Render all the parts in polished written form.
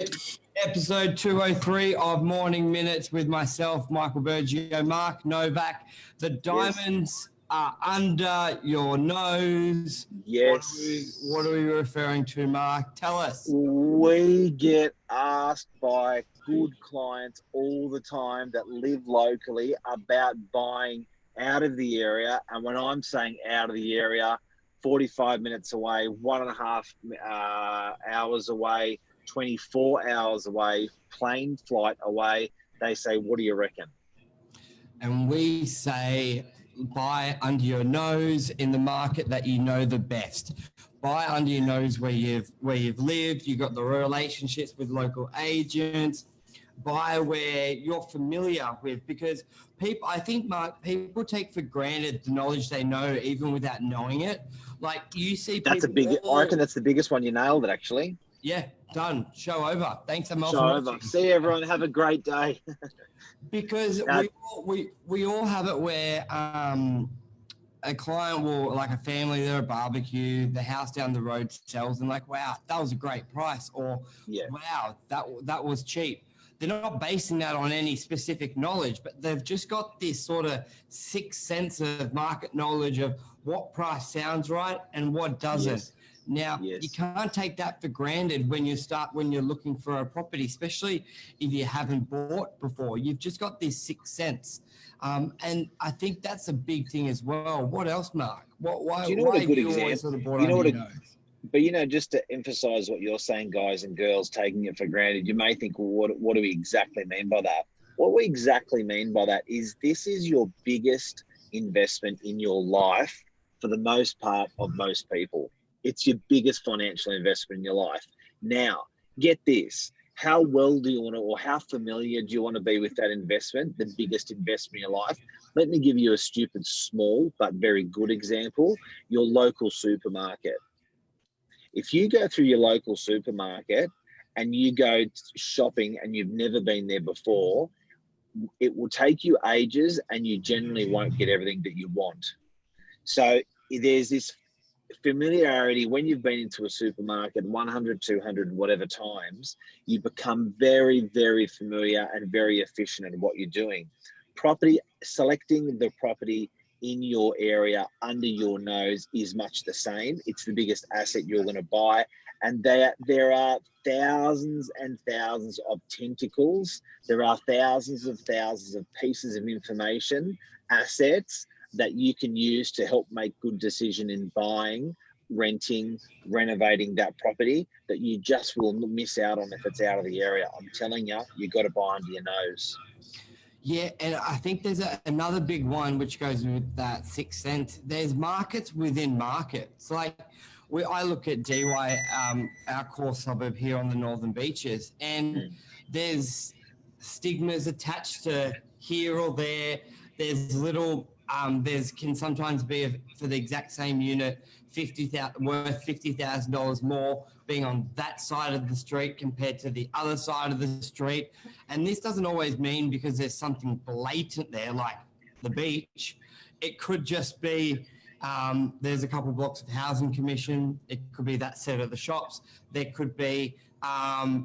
Episode 203 of Morning Minutes with myself, Michael Burgio, Mark Novak. The diamonds are under your nose. Yes. What are we referring to, Mark? Tell us. We get asked by good clients all the time that live locally about buying out of the area. And when I'm saying out of the area, 45 minutes away, 1.5 hours away, 24 hours away, plane flight away, they say, what do you reckon? And we say, buy under your nose in the market that you know the best. Buy under your nose where you've lived, you've got the relationships with local agents. Buy where you're familiar with, because I think, Mark, people take for granted the knowledge they know even without knowing it. Like you see people. I reckon that's the biggest one. You nailed it, actually. Yeah, done. Show over. Thanks so much for watching. See everyone. Have a great day. Because we all have it where a client will, like a family, they're a barbecue, the house down the road sells, and like, wow, that was a great price, or wow, that was cheap. They're not basing that on any specific knowledge, but they've just got this sort of sixth sense of market knowledge of what price sounds right and what doesn't. Yes. Now, you can't take that for granted when you're looking for a property, especially if you haven't bought before. You've just got this sixth sense. And I think that's a big thing as well. What else, Mark? Why have you always sort of bought under your nose? But, just to emphasize what you're saying, guys and girls, taking it for granted, you may think, well, what do we exactly mean by that? What we exactly mean by that is this is your biggest investment in your life for the most part of most people. It's your biggest financial investment in your life. Now, get this. How well do you want to, or how familiar do you want to be with that investment, the biggest investment in your life? Let me give you a stupid, small, but very good example. Your local supermarket. If you go through your local supermarket and you go shopping and you've never been there before, it will take you ages and you generally won't get everything that you want. So there's this familiarity. When you've been into a supermarket 100, 200, whatever times, you become very, very familiar and very efficient at what you're doing. Selecting the property in your area under your nose is much the same. It's the biggest asset you're going to buy. And there are thousands and thousands of tentacles. There are thousands of pieces of information, assets that you can use to help make good decision in buying, renting, renovating that property that you just will miss out on if it's out of the area. I'm telling you, you've got to buy under your nose. Yeah, and I think there's another big one which goes with that sixth sense. There's markets within markets. Like I look at DY, our core suburb here on the Northern Beaches, and there's stigmas attached to here or there. There's little, can sometimes be for the exact same unit, worth $50,000 more being on that side of the street compared to the other side of the street. And this doesn't always mean because there's something blatant there, like the beach. It could just be there's a couple of blocks of housing commission. It could be that set of the shops. There could be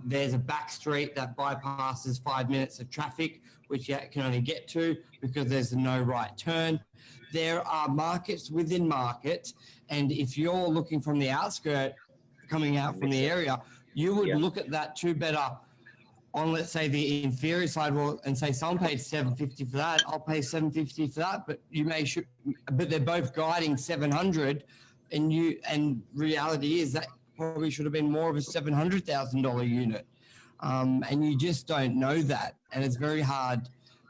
there's a back street that bypasses 5 minutes of traffic, which you can only get to because there's a no right turn. There are markets within markets, and if you're looking from the outskirt, coming out from the area, you would look at that two better on, let's say, the inferior side, and say someone paid $750 for that, I'll pay $750 for that, but but they're both guiding $700, and reality is that probably should have been more of a $700,000 unit, and you just don't know that, and it's very hard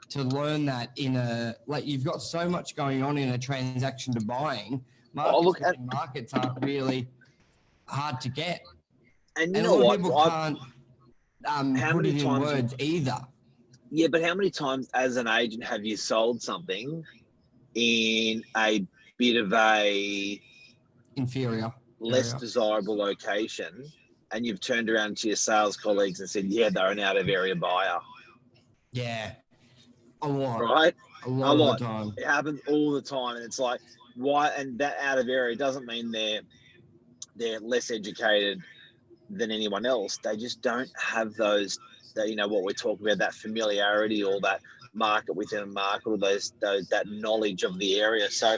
to learn that you've got so much going on in a transaction to buying. Markets aren't really hard to get, and you know what? People can't put it in words either. Yeah, but how many times as an agent have you sold something in a bit of a inferior, less desirable location, and you've turned around to your sales colleagues and said, yeah, they're an out of area buyer? Yeah, a lot. Right? A lot of the time. It happens all the time, and it's like, why? And that out of area doesn't mean they're less educated than anyone else. They just don't have those, that, what we're talking about, that familiarity or that market within a market, or that knowledge of the area. So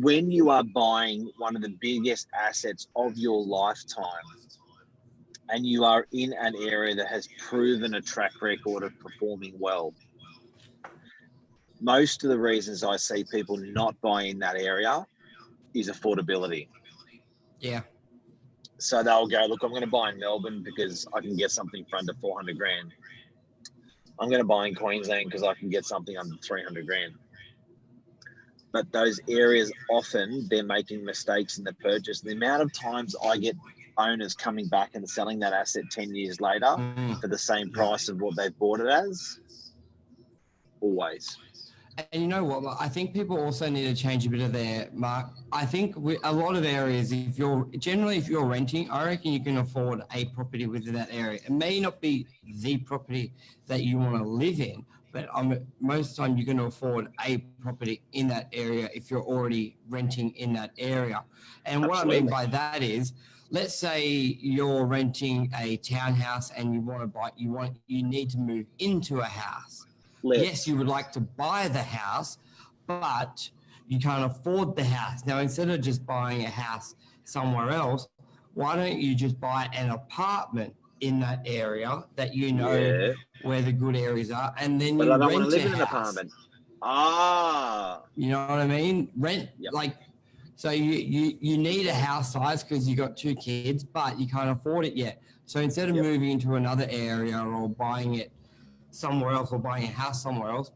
when you are buying one of the biggest assets of your lifetime, and you are in an area that has proven a track record of performing well, most of the reasons I see people not buying that area is affordability. Yeah. So they'll go, look, I'm going to buy in Melbourne because I can get something for under 400 grand. I'm going to buy in Queensland because I can get something under 300 grand. But those areas, often they're making mistakes in the purchase. The amount of times I get owners coming back and selling that asset 10 years later for the same price of what they've bought it as, always. And you know what? I think people also need to change a bit of their mark. I think a lot of areas, if you're renting, I reckon you can afford a property within that area. It may not be the property that you want to live in, but most of the time you're going to afford a property in that area if you're already renting in that area. And Absolutely. What I mean by that is, let's say you're renting a townhouse and you need to move into a house. Yes, you would like to buy the house, but you can't afford the house. Now, instead of just buying a house somewhere else, why don't you just buy an apartment in that area that you know where the good areas are, and then you rent a house. But I don't want to live in an apartment. You know what I mean? So you need a house size because you got 2 kids, but you can't afford it yet. So instead of moving into another area or buying it somewhere else or buying a house somewhere else,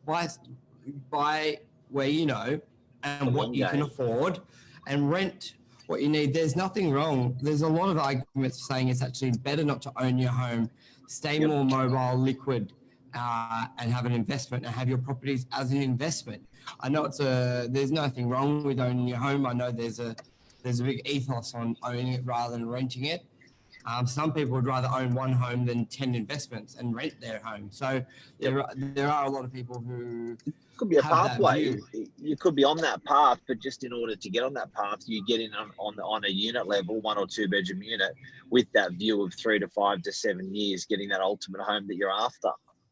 buy where you know and what you can afford, and rent what you need. There's nothing wrong. There's a lot of arguments saying it's actually better not to own your home, stay more mobile, liquid, and have an investment and have your properties as an investment. I know there's nothing wrong with owning your home. I know there's a big ethos on owning it rather than renting it. Some people would rather own one home than 10 investments and rent their home. So there are a lot of people who could be a pathway. You could be on that path, but just in order to get on that path, you get in on a unit level, 1 or 2 bedroom unit, with that view of 3 to 5 to 7 years, getting that ultimate home that you're after.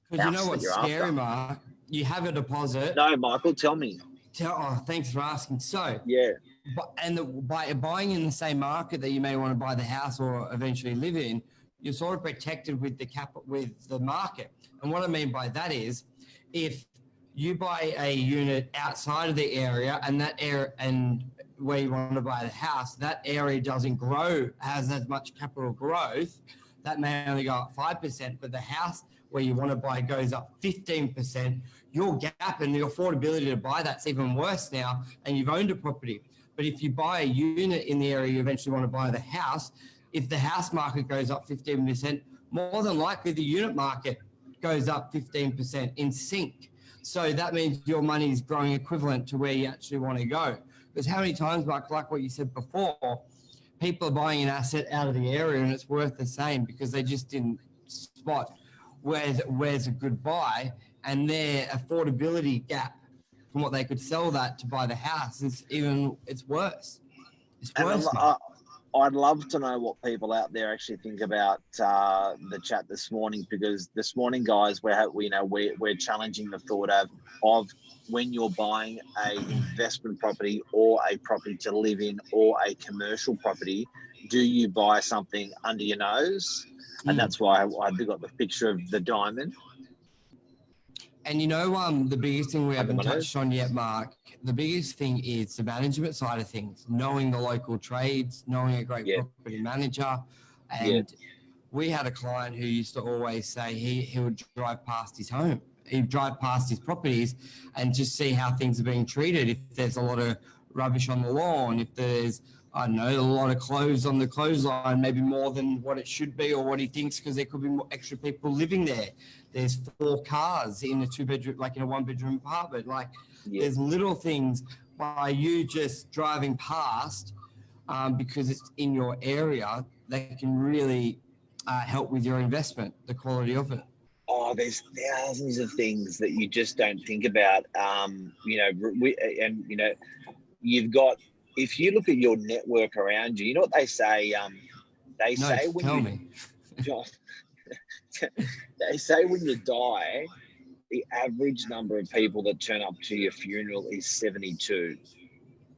Because you know what's scary, Mark? You have a deposit. No, Michael, tell me. Thanks for asking. So by buying in the same market that you may want to buy the house or eventually live in, you're sort of protected with the market. And what I mean by that is, if you buy a unit outside of the area and that area and where you want to buy the house, that area doesn't grow, has as much capital growth, that may only go up 5%, but the house where you want to buy goes up 15%, your gap and the affordability to buy that's even worse now, and you've owned a property. But if you buy a unit in the area you eventually want to buy the house, if the house market goes up 15%, more than likely the unit market goes up 15% in sync. So that means your money is growing equivalent to where you actually want to go. Because how many times, Mark, like what you said before, people are buying an asset out of the area and it's worth the same because they just didn't spot where's a good buy, and their affordability gap from what they could sell that to buy the house it's worse. It's worse. I'd love to know what people out there actually think about the chat this morning, because this morning, guys, we're challenging the thought of when you're buying a investment property or a property to live in or a commercial property, do you buy something under your nose? And that's why I got the picture of the diamond. And you know, the biggest thing we haven't touched on yet, Mark, the biggest thing is the management side of things, knowing the local trades, knowing a great property manager. And we had a client who used to always say he would drive past his home. He'd drive past his properties and just see how things are being treated. If there's a lot of rubbish on the lawn, if there's, I don't know, a lot of clothes on the clothesline, maybe more than what it should be or what he thinks, because there could be more extra people living there. There's 4 cars in a 2-bedroom, like in a 1-bedroom apartment. There's little things by you just driving past because it's in your area that can really help with your investment, the quality of it. Oh, there's thousands of things that you just don't think about. You've got, if you look at your network around you, you know what they say, They No, say when tell you me. they say when you die, the average number of people that turn up to your funeral is 72.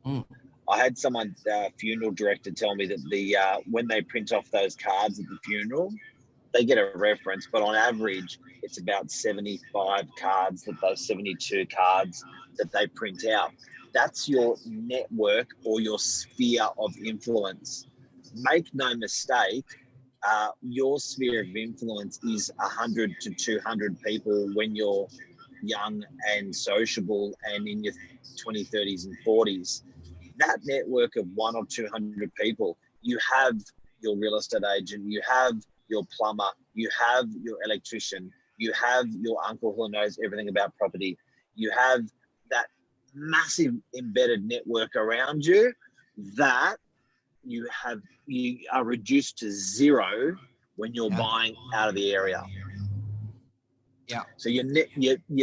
Mm. I had someone, funeral director, tell me that when they print off those cards at the funeral, they get a reference, but on average, it's about 75 cards, that those 72 cards that they print out. That's your network or your sphere of influence. Make no mistake, your sphere of influence is 100 to 200 people when you're young and sociable and in your 20s, 30s, and 40s. That network of 100 or 200 people, you have your real estate agent, you have your plumber, you have your electrician, you have your uncle who knows everything about property, you have that massive embedded network around you that you are reduced to zero when you're Yeah. buying out of the area. Yeah. So your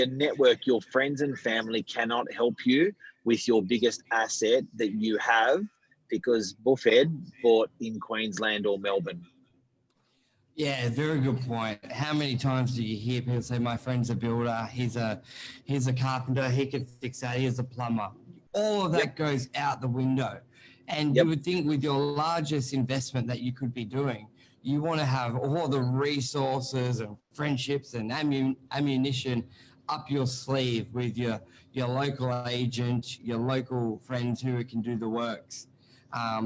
network, your friends and family cannot help you with your biggest asset that you have, because Buffett bought in Queensland or Melbourne. Yeah, very good point. How many times do you hear people say, "My friend's a builder. He's a carpenter. He can fix that. He's a plumber." All of that Yep. goes out the window. And Yep. you would think with your largest investment that you could be doing, you want to have all the resources and friendships and ammunition up your sleeve with your local agent, your local friends who can do the works. Out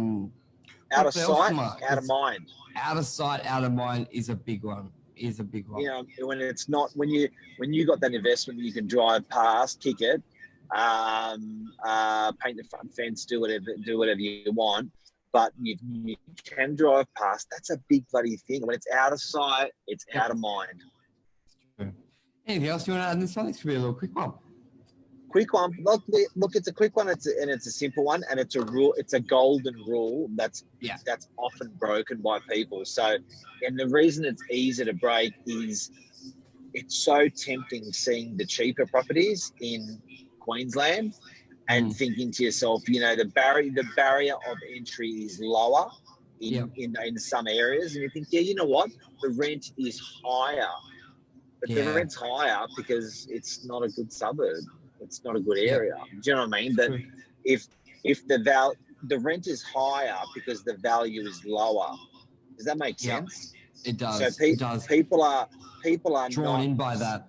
of What else, sight, Mark? out of mind. Out of sight, out of mind is a big one. You know, when it's not, when you got that investment, you can drive past, kick it, paint the front fence, do whatever you want, but you can drive past. That's a big bloody thing. When it's out of sight, it's out of mind. True. Anything else you want to add in this one? This could be a little quick one. Quick one. Look, it's a quick one. It's a simple one, and it's a rule. It's a golden rule that's often broken by people. So, and the reason it's easy to break is it's so tempting seeing the cheaper properties in Queensland and thinking to yourself, you know, the barrier of entry is lower in some areas, and you think, yeah, you know what, the rent is higher, but the rent's higher because it's not a good suburb. It's not a good area. Do you know what I mean? That if the rent is higher because the value is lower. Does that make sense? It does. So It does. people are drawn not in by that.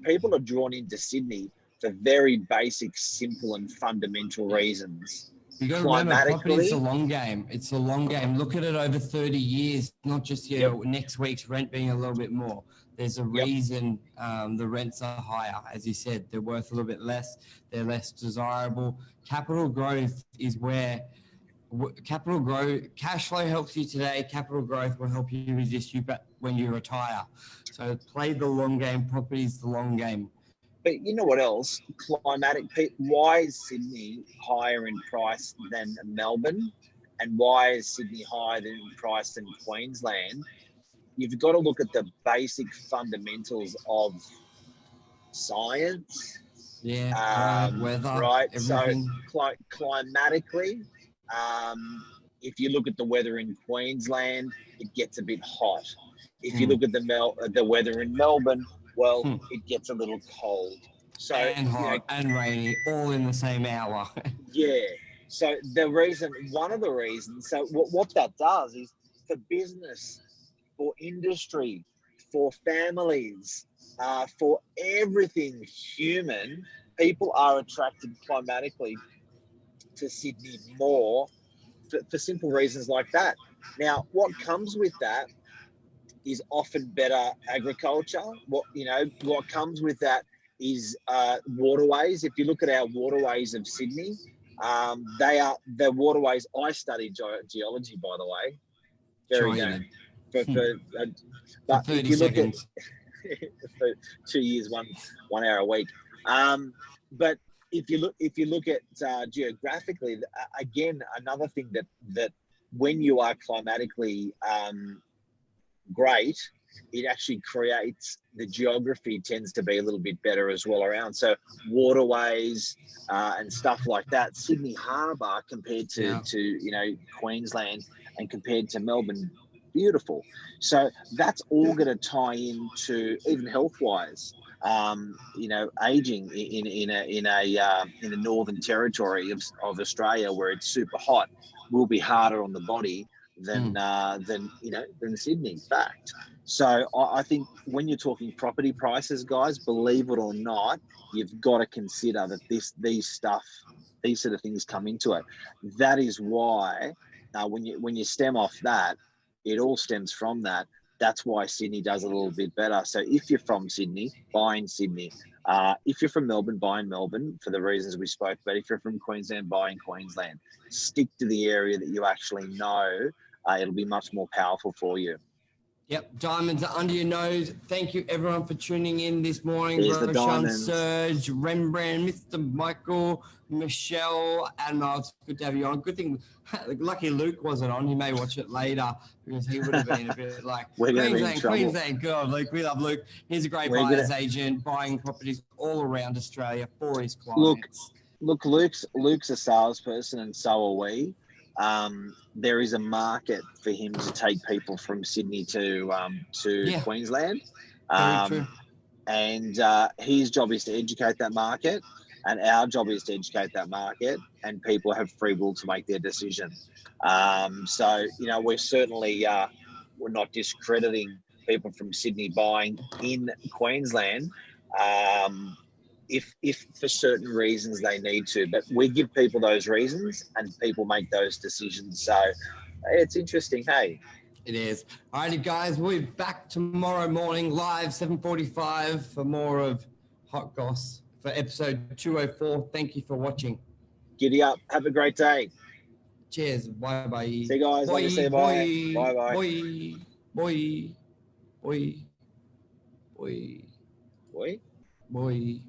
People are drawn into Sydney for very basic, simple, and fundamental reasons. You got to remember, property is a long game. It's a long game. Look at it over 30 years, not just next week's rent being a little bit more. There's a reason the rents are higher. As you said, they're worth a little bit less. They're less desirable. Capital growth is where cash flow helps you today. Capital growth will help you resist you when you retire. So play the long game. Property is the long game. But you know what else? Why is Sydney higher in price than Melbourne? And why is Sydney higher in price than Queensland? You've got to look at the basic fundamentals of science. Weather, right? everything. So climatically, if you look at the weather in Queensland, it gets a bit hot. If you look at the weather in Melbourne, well, it gets a little cold. So and hot and rainy, all in the same hour. Yeah. So one of the reasons, so what that does is for business, for industry, for families, for everything human, people are attracted climatically to Sydney more for simple reasons like that. Now, what comes with that is often better agriculture. What comes with that is waterways. If you look at our waterways of Sydney, they are the waterways. I studied geology, by the way. Very good. But for 30 if you look seconds. for 2 years, 1 hour a week. But if you look at geographically, again, another thing that when you are climatically great, it actually creates the geography tends to be a little bit better as well around. So waterways and stuff like that. Sydney Harbour compared to Queensland and compared to Melbourne, beautiful. So that's all going to tie into even health-wise. Aging in the Northern Territory of Australia, where it's super hot, will be harder on the body than Sydney. Fact. So I think when you're talking property prices, guys, believe it or not, you've got to consider that these sort of things come into it. That is why when you stem off that, it all stems from that. That's why Sydney does a little bit better. So if you're from Sydney, buy in Sydney. If you're from Melbourne, buy in Melbourne for the reasons we spoke about. If you're from Queensland, buy in Queensland. Stick to the area that you actually know. It'll be much more powerful for you. Yep, diamonds are under your nose. Thank you, everyone, for tuning in this morning. Here's the Roshan, diamonds. Serge, Rembrandt, Mr. Michael, Michelle, and it's good to have you on. Good thing, lucky Luke wasn't on. He may watch it later because he would have been a bit like, Queensland, God, Luke, we love Luke. He's a great buyer's agent, buying properties all around Australia for his clients. Look, Luke's a salesperson, and so are we. There is a market for him to take people from Sydney to Queensland. Very true. And his job is to educate that market, and our job is to educate that market, and people have free will to make their decision. So, we're certainly we're not discrediting people from Sydney buying in Queensland. If for certain reasons they need to, but we give people those reasons and people make those decisions. So it's interesting. Hey, it is. All righty, guys, we'll be back tomorrow morning live 7:45 for more of Hot Goss for episode 204. Thank you for watching. Giddy up. Have a great day. Cheers. Bye bye. See you guys. Let me say bye. Bye bye. Boy. Boy.